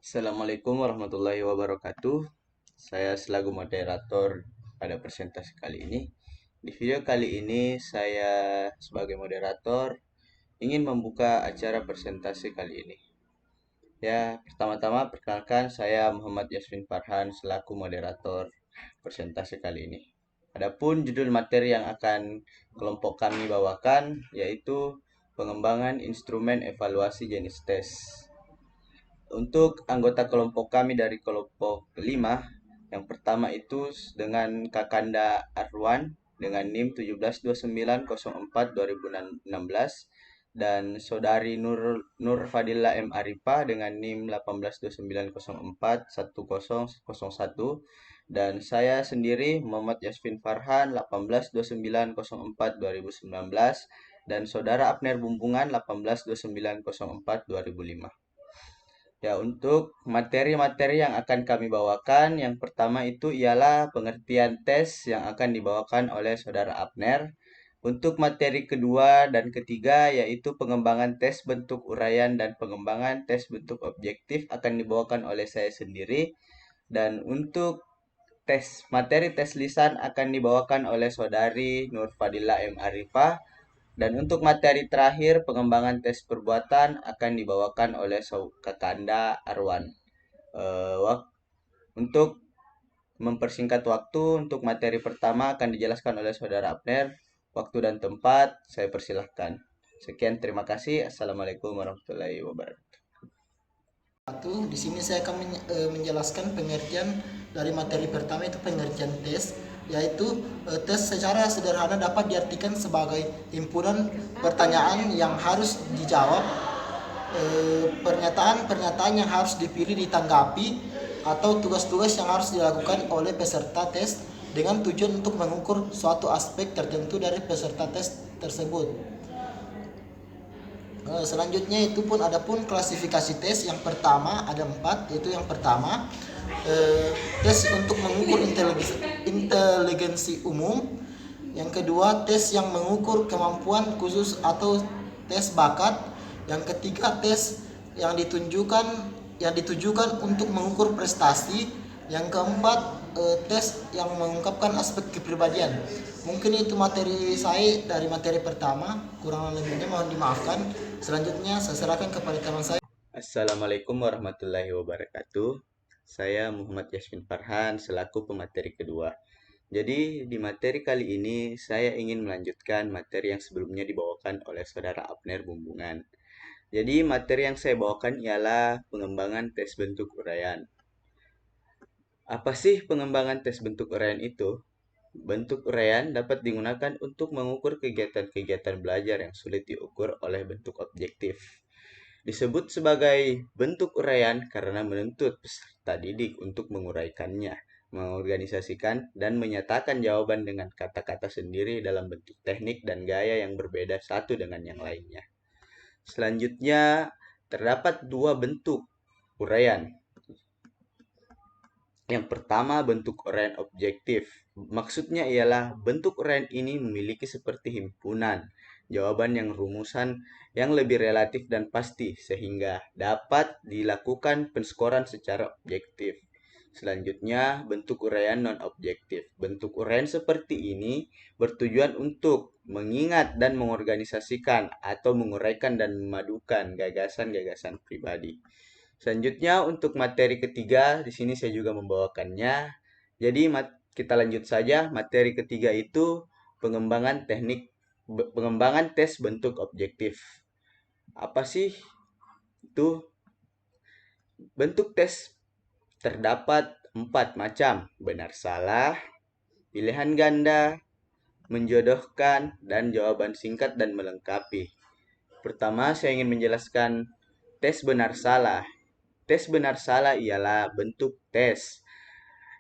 Assalamualaikum warahmatullahi wabarakatuh. Saya selaku moderator pada presentasi kali ini. Di video kali ini saya sebagai moderator ingin membuka acara presentasi kali ini. Ya, pertama-tama perkenalkan saya Muhammad Yasmin Farhan selaku moderator presentasi kali ini. Adapun judul materi yang akan kelompok kami bawakan yaitu pengembangan instrumen evaluasi jenis tes. Untuk anggota kelompok kami dari kelompok 5, yang pertama itu dengan Kakanda Arwan dengan NIM 172904-2016 dan Saudari Nur Fadila M Arifa dengan NIM 182904-1001 dan saya sendiri Muhammad Yasfin Farhan 182904-2019 dan Saudara Abner Bumbungan 182904-2005. Ya, untuk materi-materi yang akan kami bawakan, yang pertama itu ialah pengertian tes yang akan dibawakan oleh Saudara Abner. Untuk materi kedua dan ketiga, yaitu pengembangan tes bentuk uraian dan pengembangan tes bentuk objektif akan dibawakan oleh saya sendiri. Dan untuk materi tes lisan akan dibawakan oleh Saudari Nur Fadila M. Arifah. Dan untuk materi terakhir, pengembangan tes perbuatan akan dibawakan oleh Kakanda Arwan. Untuk mempersingkat waktu, untuk materi pertama akan dijelaskan oleh Saudara Abner. Waktu dan tempat, saya persilahkan. Sekian, terima kasih. Assalamualaikum warahmatullahi wabarakatuh. Di sini saya akan menjelaskan pengertian dari materi pertama, itu pengertian tes, yaitu tes secara sederhana dapat diartikan sebagai himpunan pertanyaan yang harus dijawab, pernyataan-pernyataan yang harus dipilih ditanggapi, atau tugas-tugas yang harus dilakukan oleh peserta tes dengan tujuan untuk mengukur suatu aspek tertentu dari peserta tes tersebut. Selanjutnya itu pun ada pun klasifikasi tes. Yang pertama ada 4, yaitu yang pertama tes untuk mengukur inteligensi umum. Yang kedua tes yang mengukur kemampuan khusus atau tes bakat. Yang ketiga tes yang ditujukan untuk mengukur prestasi. Yang keempat tes yang mengungkapkan aspek kepribadian. Mungkin itu materi saya dari materi pertama, kurang lebihnya mohon dimaafkan. Selanjutnya saya serahkan kepada teman saya. Assalamualaikum warahmatullahi wabarakatuh. Saya Muhammad Yasmin Farhan selaku pemateri kedua. Jadi di materi kali ini saya ingin melanjutkan materi yang sebelumnya dibawakan oleh Saudara Abner Bumbungan. Jadi materi yang saya bawakan ialah pengembangan tes bentuk uraian. Apa sih pengembangan tes bentuk uraian itu? Bentuk uraian dapat digunakan untuk mengukur kegiatan-kegiatan belajar yang sulit diukur oleh bentuk objektif. Disebut sebagai bentuk uraian karena menuntut peserta didik untuk menguraikannya, mengorganisasikan, dan menyatakan jawaban dengan kata-kata sendiri dalam bentuk teknik dan gaya yang berbeda satu dengan yang lainnya. Selanjutnya, terdapat dua bentuk uraian. Yang pertama, bentuk uraian objektif. Maksudnya ialah bentuk uraian ini memiliki seperti himpunan jawaban yang rumusan yang lebih relatif dan pasti sehingga dapat dilakukan penskoran secara objektif. Selanjutnya, bentuk uraian non-objektif. Bentuk uraian seperti ini bertujuan untuk mengingat dan mengorganisasikan atau menguraikan dan memadukan gagasan-gagasan pribadi. Selanjutnya untuk materi ketiga, di sini saya juga membawakannya. Jadi kita lanjut saja. Materi ketiga itu pengembangan tes bentuk objektif. Apa sih itu? Bentuk tes terdapat 4 macam: benar salah, pilihan ganda, menjodohkan, dan jawaban singkat dan melengkapi. Pertama, saya ingin menjelaskan tes benar salah. Tes benar salah ialah bentuk tes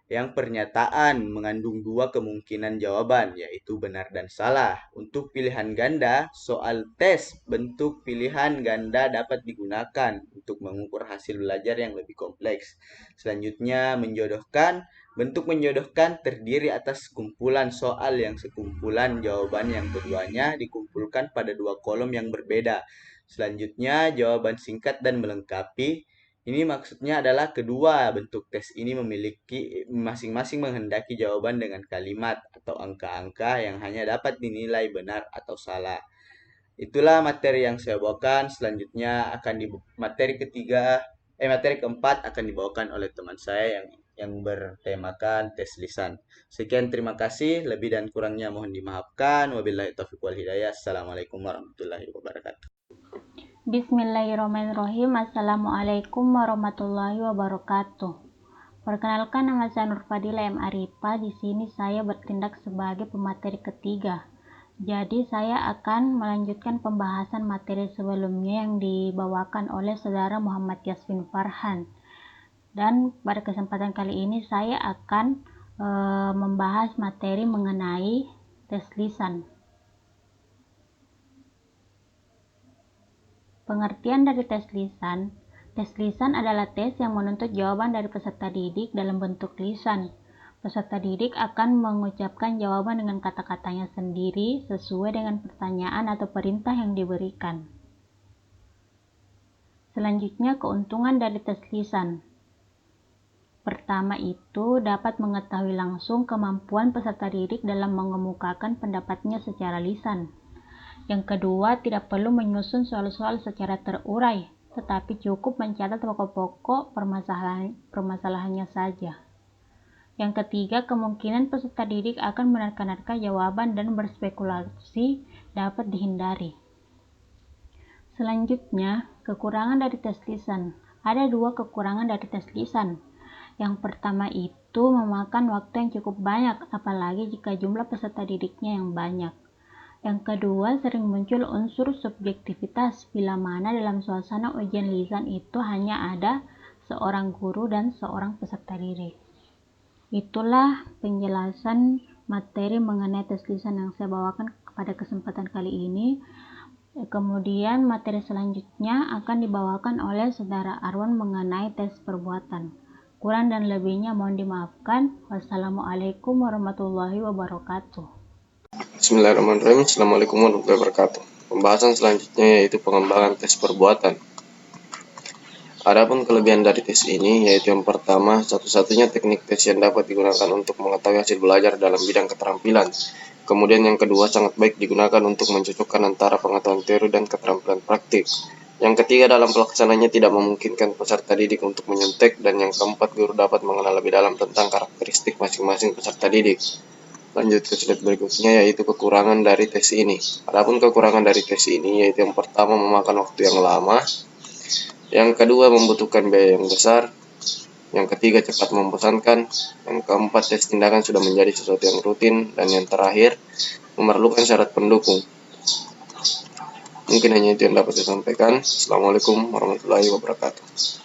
yang pernyataan mengandung dua kemungkinan jawaban, yaitu benar dan salah. Untuk pilihan ganda, soal tes bentuk pilihan ganda dapat digunakan untuk mengukur hasil belajar yang lebih kompleks. Selanjutnya, menjodohkan. Bentuk menjodohkan terdiri atas kumpulan soal yang sekumpulan jawaban yang keduanya dikumpulkan pada dua kolom yang berbeda. Selanjutnya, jawaban singkat dan melengkapi. Ini maksudnya adalah kedua bentuk tes ini memiliki masing-masing menghendaki jawaban dengan kalimat atau angka-angka yang hanya dapat dinilai benar atau salah. Itulah materi yang saya bawakan. Selanjutnya akan di materi keempat akan dibawakan oleh teman saya yang bertemakan tes lisan. Sekian, terima kasih. Lebih dan kurangnya mohon dimaafkan. Wabillahi taufiq wal hidayah. Assalamualaikum warahmatullahi wabarakatuh. Bismillahirrahmanirrahim. Assalamualaikum warahmatullahi wabarakatuh. Perkenalkan, nama saya Nur Fadila M. Arifa. Di sini saya bertindak sebagai pemateri ketiga. Jadi saya akan melanjutkan pembahasan materi sebelumnya yang dibawakan oleh saudara Muhammad Yasmin Farhan. Dan pada kesempatan kali ini saya akan membahas materi mengenai tes lisan. Pengertian dari tes lisan adalah tes yang menuntut jawaban dari peserta didik dalam bentuk lisan. Peserta didik akan mengucapkan jawaban dengan kata-katanya sendiri sesuai dengan pertanyaan atau perintah yang diberikan. Selanjutnya, keuntungan dari tes lisan. Pertama itu dapat mengetahui langsung kemampuan peserta didik dalam mengemukakan pendapatnya secara lisan. Yang kedua, tidak perlu menyusun soal-soal secara terurai, tetapi cukup mencatat pokok-pokok permasalahannya saja. Yang ketiga, kemungkinan peserta didik akan menerka-nerka jawaban dan berspekulasi dapat dihindari. Selanjutnya, kekurangan dari tes lisan. Ada dua kekurangan dari tes lisan. Yang pertama itu memakan waktu yang cukup banyak, apalagi jika jumlah peserta didiknya yang banyak. Yang kedua, sering muncul unsur subjektivitas bila mana dalam suasana ujian lisan itu hanya ada seorang guru dan seorang peserta didik. Itulah penjelasan materi mengenai tes lisan yang saya bawakan pada kesempatan kali ini. Kemudian materi selanjutnya akan dibawakan oleh saudara Arwan mengenai tes perbuatan. Kurang dan lebihnya mohon dimaafkan. Wassalamualaikum warahmatullahi wabarakatuh. Bismillahirrahmanirrahim. Assalamualaikum warahmatullahi wabarakatuh. Pembahasan selanjutnya yaitu pengembangan tes perbuatan. Adapun kelebihan dari tes ini yaitu yang pertama, satu-satunya teknik tes yang dapat digunakan untuk mengetahui hasil belajar dalam bidang keterampilan. Kemudian yang kedua, sangat baik digunakan untuk mencocokkan antara pengetahuan teori dan keterampilan praktik. Yang ketiga, dalam pelaksananya tidak memungkinkan peserta didik untuk menyontek. Dan yang keempat, guru dapat mengenal lebih dalam tentang karakteristik masing-masing peserta didik. Lanjut ke slide berikutnya yaitu kekurangan dari tes ini. Adapun kekurangan dari tes ini yaitu yang pertama, memakan waktu yang lama. Yang kedua, membutuhkan biaya yang besar. Yang ketiga, cepat membosankan. Yang keempat, tes tindakan sudah menjadi sesuatu yang rutin. Dan yang terakhir, memerlukan syarat pendukung. Mungkin hanya itu yang dapat saya sampaikan. Assalamualaikum warahmatullahi wabarakatuh.